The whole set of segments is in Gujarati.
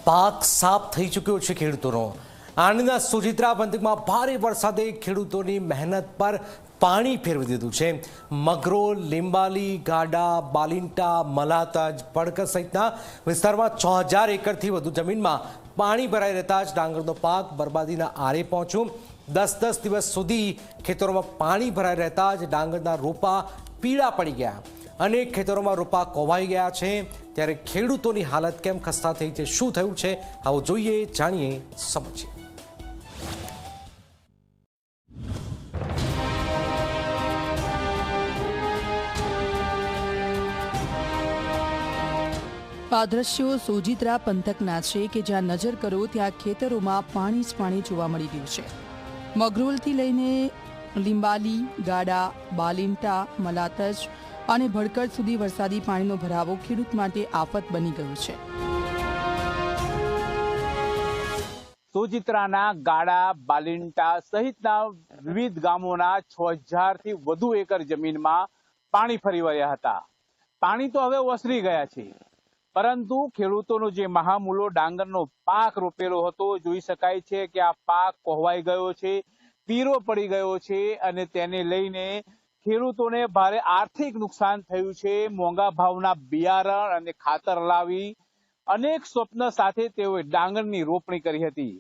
પાક સાફ થઈ ચૂક્યો છે ખેડૂતોનો। આણંદના સોજિત્રા પંથકમાં ભારે વરસાદે ખેડૂતોની મહેનત પર પાણી ફેરવી દીધું છે। મગરોલ, લીંબાલી, ગાડા, બાલિંટા, મલાતજ, પડકર સહિતના વિસ્તારમાં 6000 એકરથી વધુ જમીનમાં પાણી ભરાઈ રહેતા જ ડાંગરનો પાક બરબાદીના આરે પહોંચ્યો। 10 દિવસ સુધી ખેતરોમાં પાણી ભરાઈ રહેતા જ ડાંગરના રોપા પીળા પડી ગયા। અનેક ખેતરોમાં રોપા કોવાઈ ગયા છે। ત્યારે ખેડૂતોની હાલત કેમ ખસ્તા થઈ છે, શું થયું છે, આવો જોઈએ, જાણીએ, સમજીએ। આ દ્રશ્યો સોજિત્રા પંથકના છે કે જ્યાં નજર કરો ત્યાં ખેતરોમાં પાણી જ પાણી જોવા મળી રહ્યું છે। મગરોલથી લઈને લીંબાલી, ગાડા, બાલિંટા, મલાતજ અને ભડકર સુધી વરસાદી પાણીનો ભરાવો ખેડૂત માટે આફત બની ગયો છે। સોજિત્રાના ગાડા, બાલિંટા સહિતના વિવિધ ગામોના 6000 થી વધુ એકર જમીનમાં પાણી ફરી વળ્યા હતા। પાણી તો હવે ઓસરી ગયા છે, પરંતુ ખેડૂતોનો જે મહામૂલો ડાંગરનો પાક રોપેલો હતો, જોઈ શકાય છે કે આ પાક કોહવાઈ ગયો છે, પીરો પડી ગયો છે અને તેને લઈને ખેડૂતોને ભારે આર્થિક નુકસાન થયું છે। મોંઘા ભાવના બિયારણ અને ખાતર લાવી અનેક સ્વપ્ન સાથે તેઓએ ડાંગરની રોપણી કરી હતી,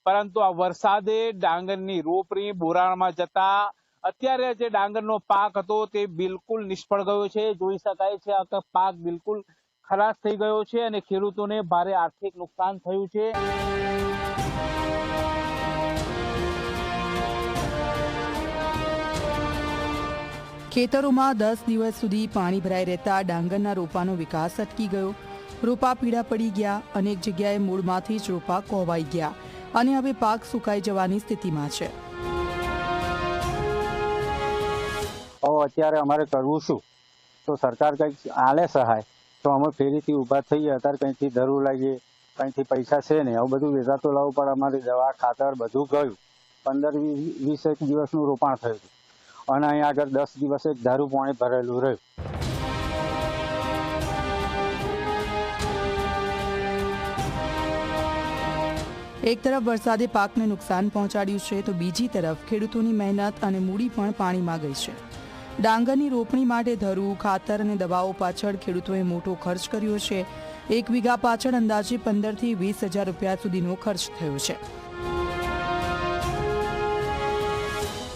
પરંતુ આ વરસાદે ડાંગરની રોપણી બોરાણમાં જતા અત્યારે જે ડાંગરનો પાક હતો તે બિલકુલ નિષ્ફળ ગયો છે। જોઈ શકાય છે આ પાક બિલકુલ ખલાસ થઈ ગયો છે અને ખેડૂતોને ભારે આર્થિક નુકસાન થયું છે। ખેતરોમાં 10 દિવસ સુધી પાણી ભરાઈ રહેતા ડાંગરના રોપાનો વિકાસ અટકી ગયો। રોપા પીળા પડી ગયા, અનેક જગ્યાએ મૂળમાંથી જ રોપા કોહવાઈ ગયા અને હવે પાક સુકાઈ જવાની સ્થિતિમાં છે। અત્યારે અમારે કરવું શું? તો સરકાર કંઈક આલે સહાય તો અમે ફેરીથી ઊભા થઈએ। અત્યારે કંઈથી ધરું લાગીએ, કંઈથી પૈસા છે નહીં, આવું બધું વેચાતો લાવવું પડે। અમારી દવા, ખાતર બધું ગયું। 15-20 દિવસનું રોપાણ થયું અને અહીંયા આગળ 10 દિવસ એક ધારું પાણી ભરેલું રહ્યું। એક તરફ વરસાદે પાકને નુકસાન પહોંચાડ્યું છે તો બીજી તરફ ખેડૂતોની મહેનત અને મૂડી પણ પાણીમાં ગઈ છે। ડાંગરની રોપણી માટે ધરું, ખાતર અને દવાઓ પાછળ ખેડૂતોએ મોટો ખર્ચ કર્યો છે। 1 વીઘા પાછળ અંદાજે 15 થી 20 હજાર રૂપિયા સુધીનો ખર્ચ થયો છે।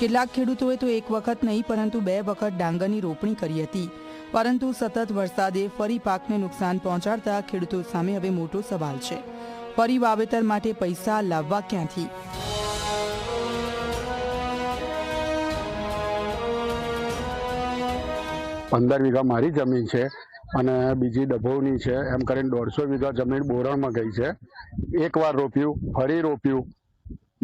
કેટલાક ખેડૂતોએ તો એક વખત નહીં પરંતુ 2 વખત ડાંગરની રોપણી કરી હતી, પરંતુ સતત વરસાદે ફરી પાકને નુકસાન પહોંચાડતા ખેડૂતો સામે હવે મોટો સવાલ છે, ફરી વાવેતર માટે પૈસા લાવવા ક્યાંથી? પંદર વીઘા મારી જમીન છે અને બીજી ડભોની છે, એમ કરીને 150 વીઘા જમીન બોરણમાં ગઈ છે। એકવાર રોપ્યું, ફરી રોપ્યું।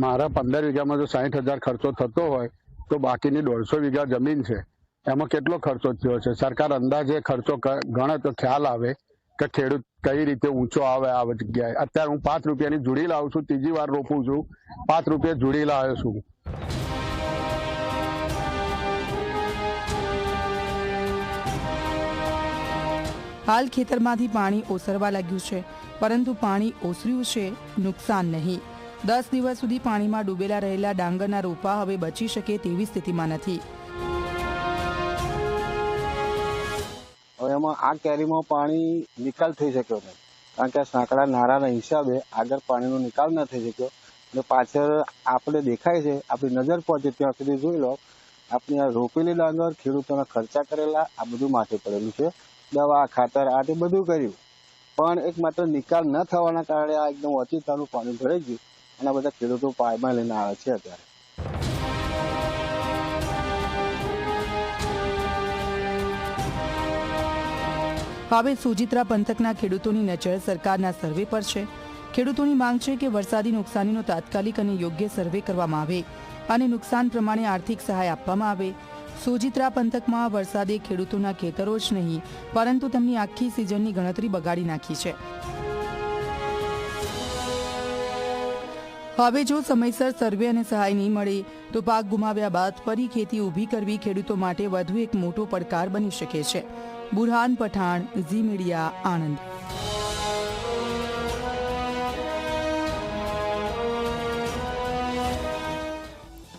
મારા 15 વીઘામાં જો 60,000 ખર્ચો થતો હોય તો બાકીની 150 વીઘા જમીન છે એમાં કેટલો ખર્ચો થયો છે? સરકાર અંદાજે ખર્ચો ગણે તો ખ્યાલ આવે કે ખેડૂત કઈ રીતે ઊંચો આવે આ જગ્યાએ। અત્યારે હું 5 રૂપિયાની જુડી લાવું છું, ત્રીજી વાર રોપું છું, 5 રૂપિયા જુડી લાવ્યો છું। હાલ ખેતરમાંથી પાણી ઓસરવા લાગ્યું છે, પરંતુ પાણી ઓસર્યું છે, નુકસાન નહીં। 10 દિવસ સુધી પાણીમાં ડૂબેલા રહેલા ડાંગરના રોપા હવે બચી શકે તેવી સ્થિતિમાં નથી। હવે એમાં આ કેરીમાં પાણી નિકાલ થઈ શક્યો નહીં, કારણ કે આ સાંકડા નારાના હિસાબે આગળ પાણીનો નિકાલ ન થઈ શક્યો। એટલે પાછળ આપણે દેખાય છે, આપણી નજર પહોંચે ત્યાં સુધી જોઈ લો, આપણી આ રોપેલી ડાંગર, ખેડૂતોના ખર્ચા કરેલા આ બધું માથે પડેલું છે। દવા, ખાતર આ તે બધું કર્યું, પણ એક માત્ર નિકાલ ન થવાના કારણે આ એકદમ ઓચિતાનું પાણી ભરાઈ ગયું અને બધા ખેડૂતો પાયમાં લઈને આવે છે। અત્યારે હવે સોજિત્રા પંથકના ખેડૂતોની નજર સરકારના સર્વે પર છે। ખેડૂતોની માંગ છે કે વરસાદી નુકસાનીનો તાત્કાલિક અને યોગ્ય સર્વે કરવામાં આવે અને નુકસાન પ્રમાણે આર્થિક સહાય આપવામાં આવે। સોજિત્રા પંથકમાં વરસાદે ખેડૂતોના ખેતરો જ નહીં પરંતુ તેમની આખી સિઝનની ગણતરી બગાડી નાખી છે। હવે જો સમયસર સર્વે અને સહાય નહીં મળે તો પાક ગુમાવ્યા બાદ ફરી ખેતી ઊભી કરવી ખેડૂતો માટે વધુ એક મોટો પડકાર બની શકે છે। બુરહાન પઠાણ, ઝી મીડિયા, આણંદ।